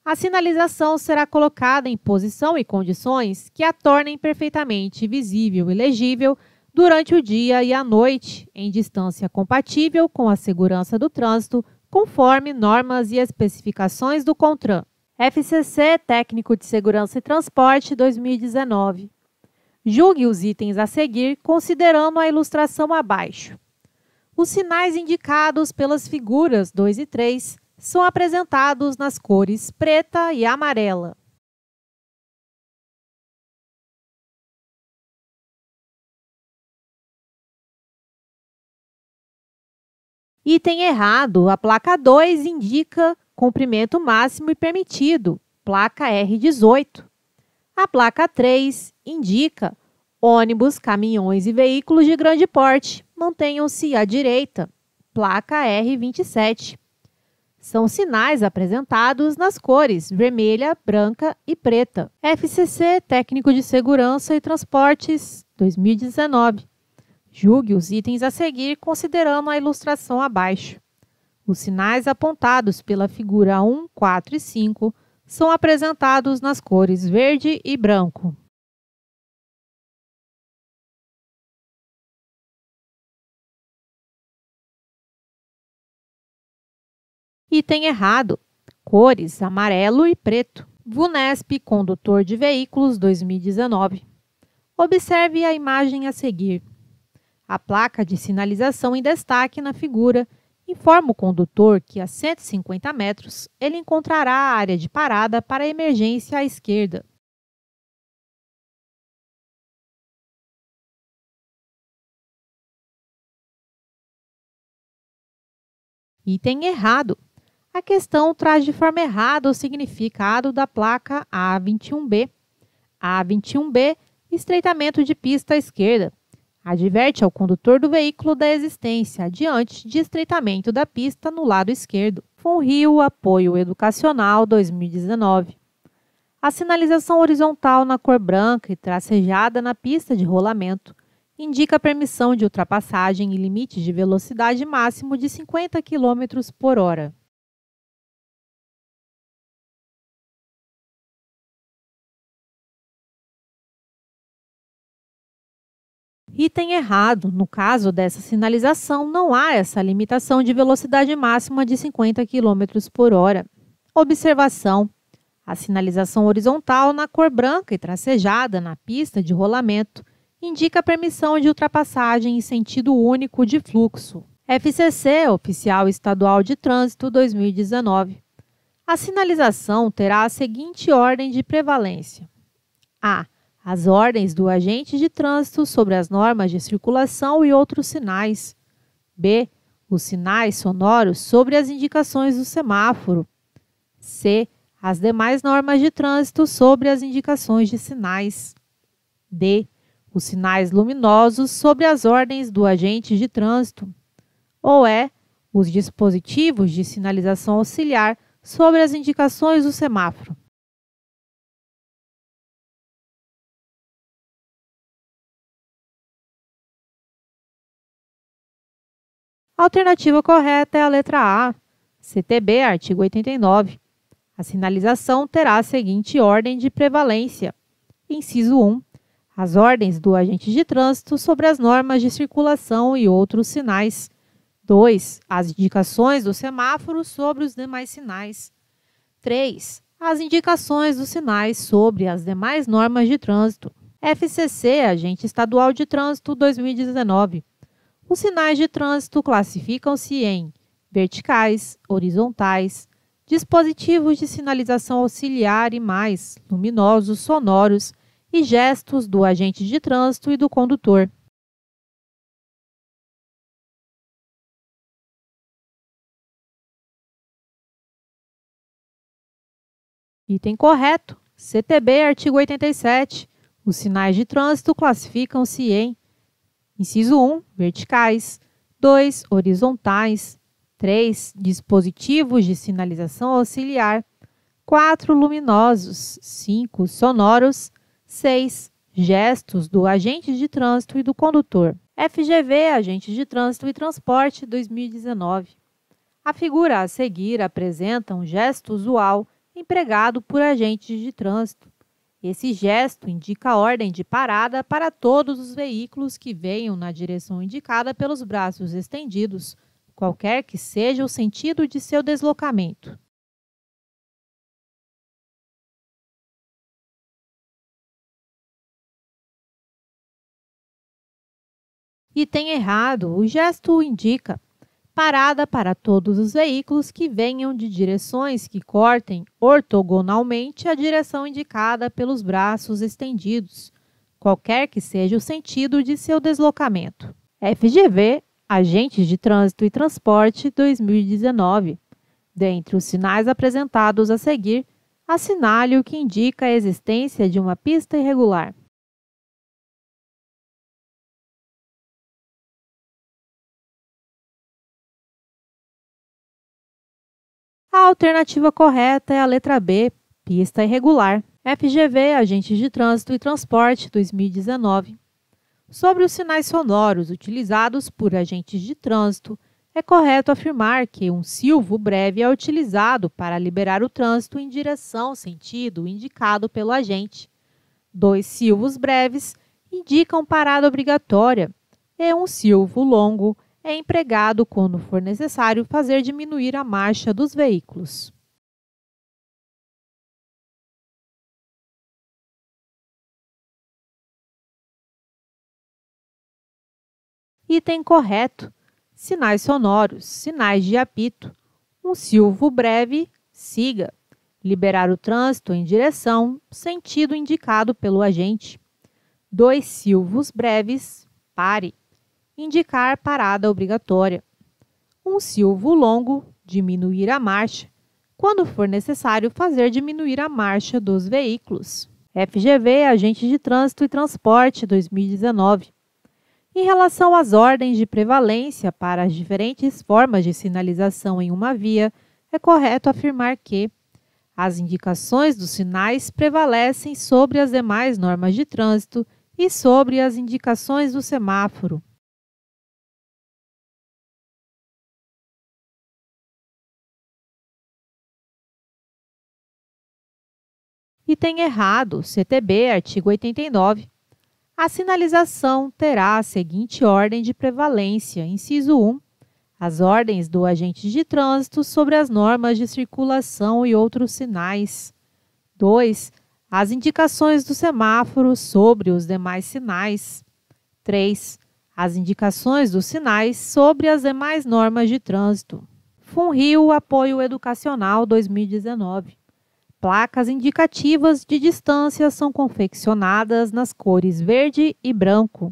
A sinalização será colocada em posição e condições que a tornem perfeitamente visível e legível durante o dia e a noite, em distância compatível com a segurança do trânsito, conforme normas e especificações do CONTRAN. FCC Técnico de Segurança e Transporte 2019. Julgue os itens a seguir considerando a ilustração abaixo. Os sinais indicados pelas figuras 2 e 3 são apresentados nas cores preta e amarela. Item errado. A placa 2 indica comprimento máximo e permitido, placa R18. A placa 3 indica ônibus, caminhões e veículos de grande porte, mantenham-se à direita, placa R27. São sinais apresentados nas cores vermelha, branca e preta. FCC Técnico de Segurança e Transportes 2019. Julgue os itens a seguir considerando a ilustração abaixo. Os sinais apontados pela figura 1, 4 e 5 são apresentados nas cores verde e branco. Item errado. Cores amarelo e preto. VUNESP Condutor de Veículos 2019. Observe a imagem a seguir. A placa de sinalização em destaque na figura informa o condutor que a 150 metros ele encontrará a área de parada para emergência à esquerda. Item errado. A questão traz de forma errada o significado da placa A21B. A21B, estreitamento de pista à esquerda. Adverte ao condutor do veículo da existência adiante de estreitamento da pista no lado esquerdo. FUNRIO Apoio Educacional 2019. A sinalização horizontal na cor branca e tracejada na pista de rolamento indica a permissão de ultrapassagem e limite de velocidade máximo de 50 km por hora. Item errado. No caso dessa sinalização, não há essa limitação de velocidade máxima de 50 km por hora. Observação. A sinalização horizontal na cor branca e tracejada na pista de rolamento indica a permissão de ultrapassagem em sentido único de fluxo. FCC, Oficial Estadual de Trânsito 2019. A sinalização terá a seguinte ordem de prevalência. A. As ordens do agente de trânsito sobre as normas de circulação e outros sinais. B. Os sinais sonoros sobre as indicações do semáforo. C. As demais normas de trânsito sobre as indicações de sinais. D. Os sinais luminosos sobre as ordens do agente de trânsito. Ou E. Os dispositivos de sinalização auxiliar sobre as indicações do semáforo. A alternativa correta é a letra A. CTB, artigo 89. A sinalização terá a seguinte ordem de prevalência. Inciso 1. As ordens do agente de trânsito sobre as normas de circulação e outros sinais. 2. As indicações do semáforo sobre os demais sinais. 3. As indicações dos sinais sobre as demais normas de trânsito. FCC, Agente Estadual de Trânsito 2019. Os sinais de trânsito classificam-se em verticais, horizontais, dispositivos de sinalização auxiliar e mais, luminosos, sonoros e gestos do agente de trânsito e do condutor. Item correto. CTB, artigo 87. Os sinais de trânsito classificam-se em inciso 1, verticais, 2, horizontais, 3, dispositivos de sinalização auxiliar, 4 luminosos, 5 sonoros, 6 gestos do agente de trânsito e do condutor. FGV, Agente de Trânsito e Transporte 2019. A figura a seguir apresenta um gesto usual empregado por agentes de trânsito. Esse gesto indica a ordem de parada para todos os veículos que venham na direção indicada pelos braços estendidos, qualquer que seja o sentido de seu deslocamento. Item errado, o gesto indica parada para todos os veículos que venham de direções que cortem ortogonalmente a direção indicada pelos braços estendidos, qualquer que seja o sentido de seu deslocamento. FGV, Agentes de Trânsito e Transporte 2019. Dentre os sinais apresentados a seguir, assinale o que indica a existência de uma pista irregular. A alternativa correta é a letra B, pista irregular. FGV, Agentes de Trânsito e Transporte 2019. Sobre os sinais sonoros utilizados por agentes de trânsito, é correto afirmar que um silvo breve é utilizado para liberar o trânsito em direção sentido indicado pelo agente. 2 silvos breves indicam parada obrigatória e um silvo longo é empregado quando for necessário fazer diminuir a marcha dos veículos. Item correto. Sinais sonoros, sinais de apito. Um silvo breve, siga. Liberar o trânsito em direção, sentido indicado pelo agente. 2 silvos breves, pare. Indicar parada obrigatória. Um silvo longo, diminuir a marcha, quando for necessário fazer diminuir a marcha dos veículos. FGV, Agente de Trânsito e Transporte 2019. Em relação às ordens de prevalência para as diferentes formas de sinalização em uma via, é correto afirmar que as indicações dos sinais prevalecem sobre as demais normas de trânsito e sobre as indicações do semáforo. Item errado, CTB, artigo 89. A sinalização terá a seguinte ordem de prevalência. Inciso 1. As ordens do agente de trânsito sobre as normas de circulação e outros sinais. 2. As indicações do semáforo sobre os demais sinais. 3. As indicações dos sinais sobre as demais normas de trânsito. FUNRIO Apoio Educacional 2019. Placas indicativas de distância são confeccionadas nas cores verde e branco.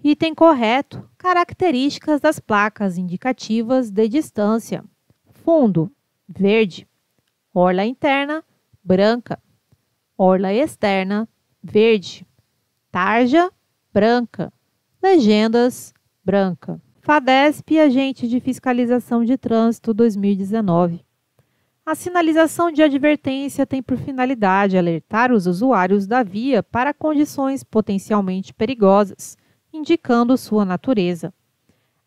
Item correto. Características das placas indicativas de distância. Fundo, verde. Orla interna, branca. Orla externa, verde. Tarja, branca. Legendas, branca. FADESP, Agente de Fiscalização de Trânsito 2019. A sinalização de advertência tem por finalidade alertar os usuários da via para condições potencialmente perigosas, indicando sua natureza.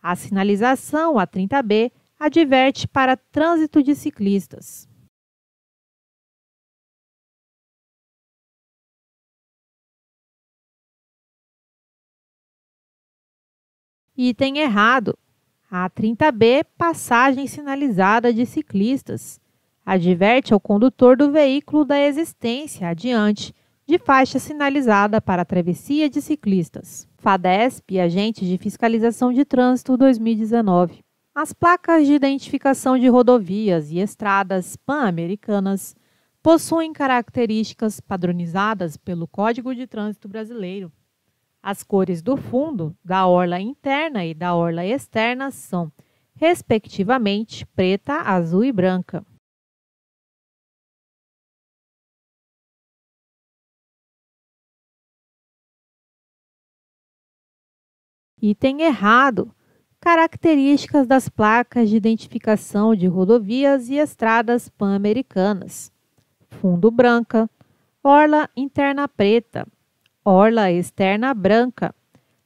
A sinalização A30B adverte para trânsito de ciclistas. Item errado. A30B, passagem sinalizada de ciclistas. Adverte ao condutor do veículo da existência, adiante, de faixa sinalizada para travessia de ciclistas. FADESP, Agente de Fiscalização de Trânsito 2019. As placas de identificação de rodovias e estradas pan-americanas possuem características padronizadas pelo Código de Trânsito Brasileiro. As cores do fundo, da orla interna e da orla externa são, respectivamente, preta, azul e branca. Item errado. Características das placas de identificação de rodovias e estradas pan-americanas. Fundo branca, orla interna preta, orla externa branca,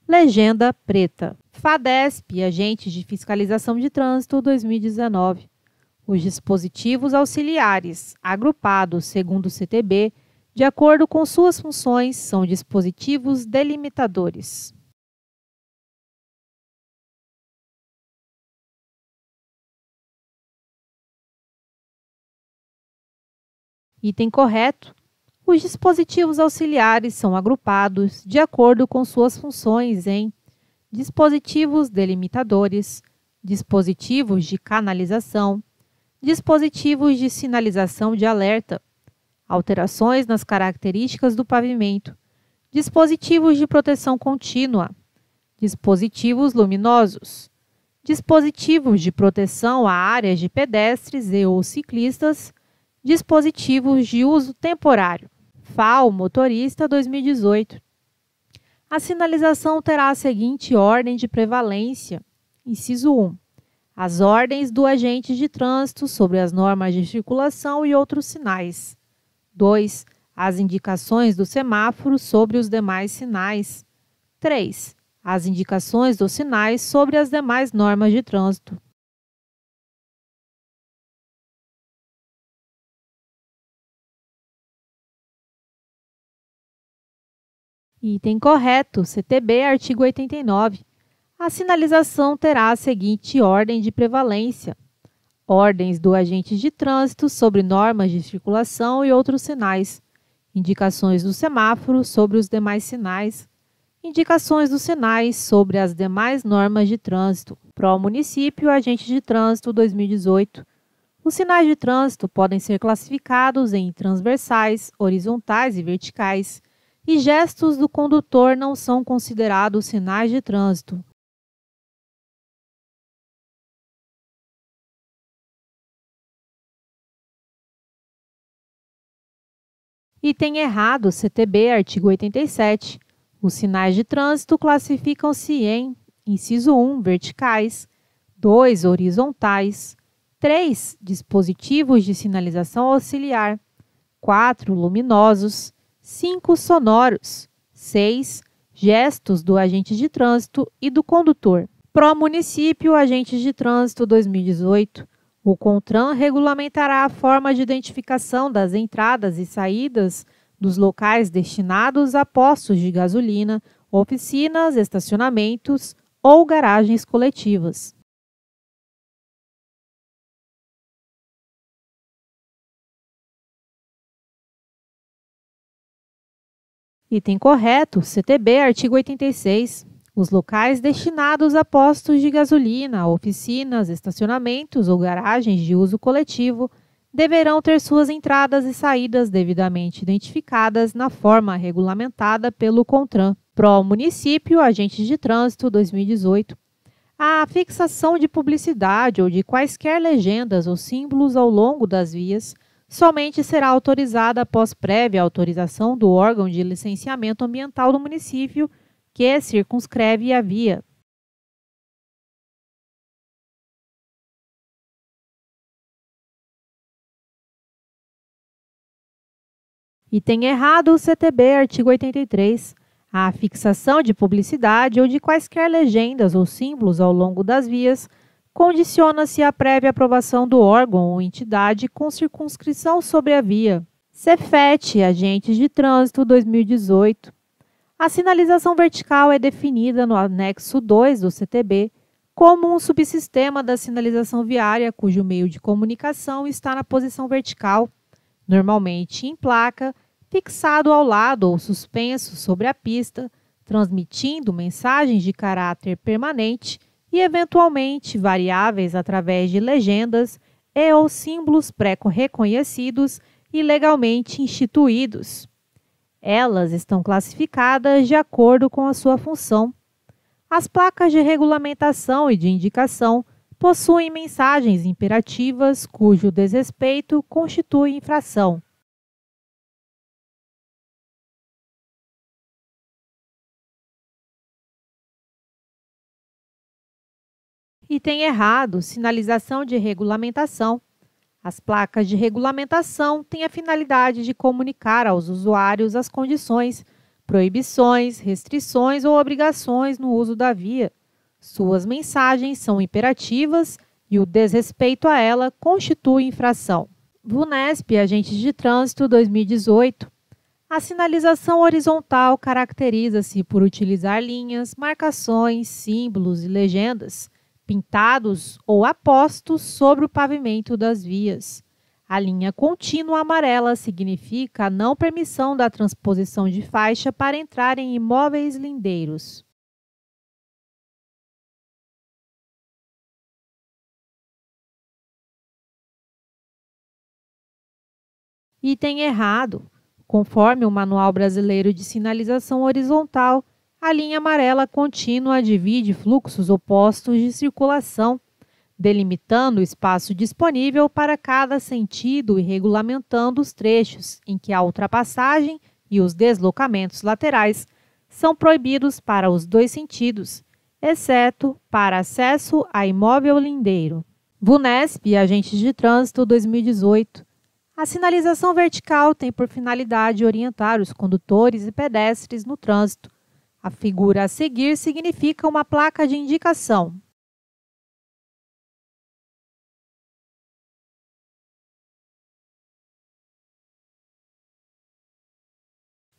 legenda preta. FADESP, Agentes de Fiscalização de Trânsito 2019. Os dispositivos auxiliares, agrupados segundo o CTB, de acordo com suas funções, são dispositivos delimitadores. Item correto. Os dispositivos auxiliares são agrupados de acordo com suas funções em dispositivos delimitadores, dispositivos de canalização, dispositivos de sinalização de alerta, alterações nas características do pavimento, dispositivos de proteção contínua, dispositivos luminosos, dispositivos de proteção a áreas de pedestres e/ou ciclistas, dispositivos de uso temporário. FAO Motorista 2018. A sinalização terá a seguinte ordem de prevalência. Inciso 1. As ordens do agente de trânsito sobre as normas de circulação e outros sinais. 2. As indicações do semáforo sobre os demais sinais. 3. As indicações dos sinais sobre as demais normas de trânsito. Item correto, CTB, artigo 89. A sinalização terá a seguinte ordem de prevalência. Ordens do agente de trânsito sobre normas de circulação e outros sinais. Indicações do semáforo sobre os demais sinais. Indicações dos sinais sobre as demais normas de trânsito. Pró-Município, Agente de Trânsito 2018. Os sinais de trânsito podem ser classificados em transversais, horizontais e verticais. E gestos do condutor não são considerados sinais de trânsito. Item errado, CTB, artigo 87. Os sinais de trânsito classificam-se em inciso 1, verticais, 2, horizontais, 3, dispositivos de sinalização auxiliar, 4, luminosos, 5, sonoros, 6, gestos do agente de trânsito e do condutor. Pró-Município, Agentes de Trânsito 2018. O CONTRAN regulamentará a forma de identificação das entradas e saídas dos locais destinados a postos de gasolina, oficinas, estacionamentos ou garagens coletivas. Item correto, CTB, artigo 86. Os locais destinados a postos de gasolina, oficinas, estacionamentos ou garagens de uso coletivo deverão ter suas entradas e saídas devidamente identificadas na forma regulamentada pelo CONTRAN. Pró-Município, Agentes de Trânsito 2018. A fixação de publicidade ou de quaisquer legendas ou símbolos ao longo das vias somente será autorizada após prévia autorização do órgão de licenciamento ambiental do município que circunscreve a via. Item errado, CTB, artigo 83. A fixação de publicidade ou de quaisquer legendas ou símbolos ao longo das vias condiciona-se à prévia aprovação do órgão ou entidade com circunscrição sobre a via. Cefet, Agentes de Trânsito 2018. A sinalização vertical é definida no anexo 2 do CTB como um subsistema da sinalização viária cujo meio de comunicação está na posição vertical, normalmente em placa, fixado ao lado ou suspenso sobre a pista, transmitindo mensagens de caráter permanente e, eventualmente, variáveis através de legendas e ou símbolos pré-reconhecidos e legalmente instituídos. Elas estão classificadas de acordo com a sua função. As placas de regulamentação e de indicação possuem mensagens imperativas cujo desrespeito constitui infração. Item errado, sinalização de regulamentação. As placas de regulamentação têm a finalidade de comunicar aos usuários as condições, proibições, restrições ou obrigações no uso da via. Suas mensagens são imperativas e o desrespeito a ela constitui infração. VUNESP, Agentes de Trânsito 2018. A sinalização horizontal caracteriza-se por utilizar linhas, marcações, símbolos e legendas pintados ou apostos sobre o pavimento das vias. A linha contínua amarela significa a não permissão da transposição de faixa para entrar em imóveis lindeiros. Item errado. Conforme o Manual Brasileiro de Sinalização Horizontal, a linha amarela contínua divide fluxos opostos de circulação, delimitando o espaço disponível para cada sentido e regulamentando os trechos em que a ultrapassagem e os deslocamentos laterais são proibidos para os dois sentidos, exceto para acesso a imóvel lindeiro. VUNESP, Agentes de Trânsito 2018. A sinalização vertical tem por finalidade orientar os condutores e pedestres no trânsito. A figura a seguir significa uma placa de indicação.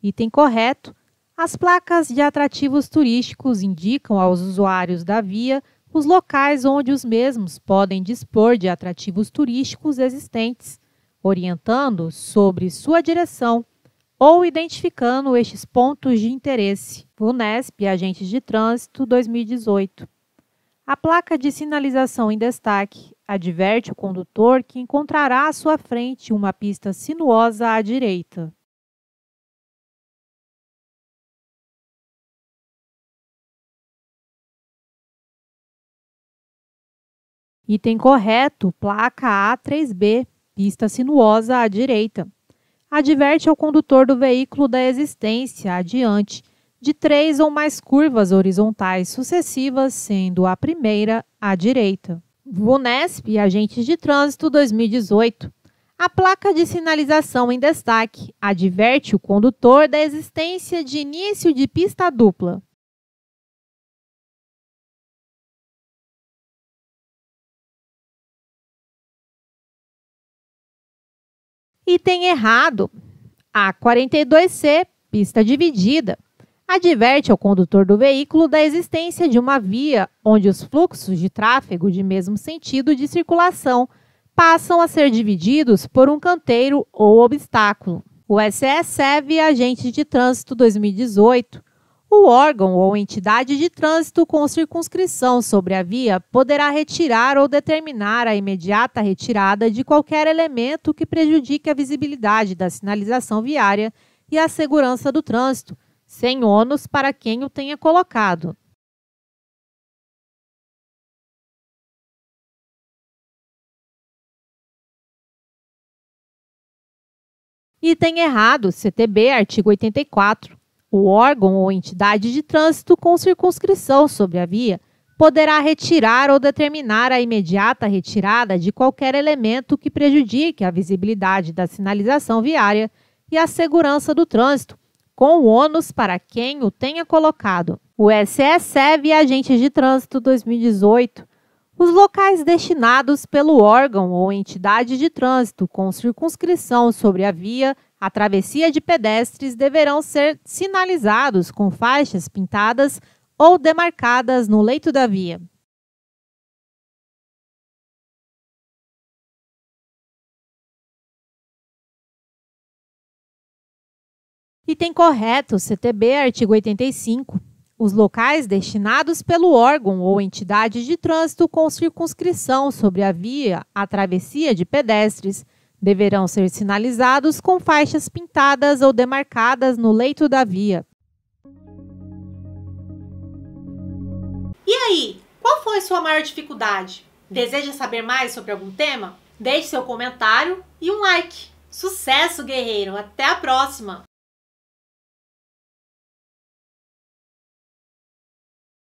Item correto. As placas de atrativos turísticos indicam aos usuários da via os locais onde os mesmos podem dispor de atrativos turísticos existentes, orientando sobre sua direção ou identificando estes pontos de interesse. VUNESP, Agentes de Trânsito 2018. A placa de sinalização em destaque adverte o condutor que encontrará à sua frente uma pista sinuosa à direita. Item correto, placa A3B, pista sinuosa à direita. Adverte ao condutor do veículo da existência, adiante, de 3 ou mais curvas horizontais sucessivas, sendo a primeira à direita. VUNESP, Agentes de Trânsito 2018. A placa de sinalização em destaque adverte o condutor da existência de início de pista dupla. Item errado. A 42C, pista dividida, adverte ao condutor do veículo da existência de uma via onde os fluxos de tráfego de mesmo sentido de circulação passam a ser divididos por um canteiro ou obstáculo. O SE-SEV, Agentes de Trânsito 2018. O órgão ou entidade de trânsito com circunscrição sobre a via poderá retirar ou determinar a imediata retirada de qualquer elemento que prejudique a visibilidade da sinalização viária e a segurança do trânsito, sem ônus para quem o tenha colocado. Item errado, CTB, artigo 84. O órgão ou entidade de trânsito com circunscrição sobre a via poderá retirar ou determinar a imediata retirada de qualquer elemento que prejudique a visibilidade da sinalização viária e a segurança do trânsito, com ônus para quem o tenha colocado. O SE-SEV, Agentes de Trânsito 2018. Os locais destinados pelo órgão ou entidade de trânsito com circunscrição sobre a via, a travessia de pedestres deverão ser sinalizados com faixas pintadas ou demarcadas no leito da via. Item correto, CTB, artigo 85. Os locais destinados pelo órgão ou entidade de trânsito com circunscrição sobre a via, a travessia de pedestres, deverão ser sinalizados com faixas pintadas ou demarcadas no leito da via. E aí, qual foi sua maior dificuldade? Deseja saber mais sobre algum tema? Deixe seu comentário e um like. Sucesso, guerreiro! Até a próxima!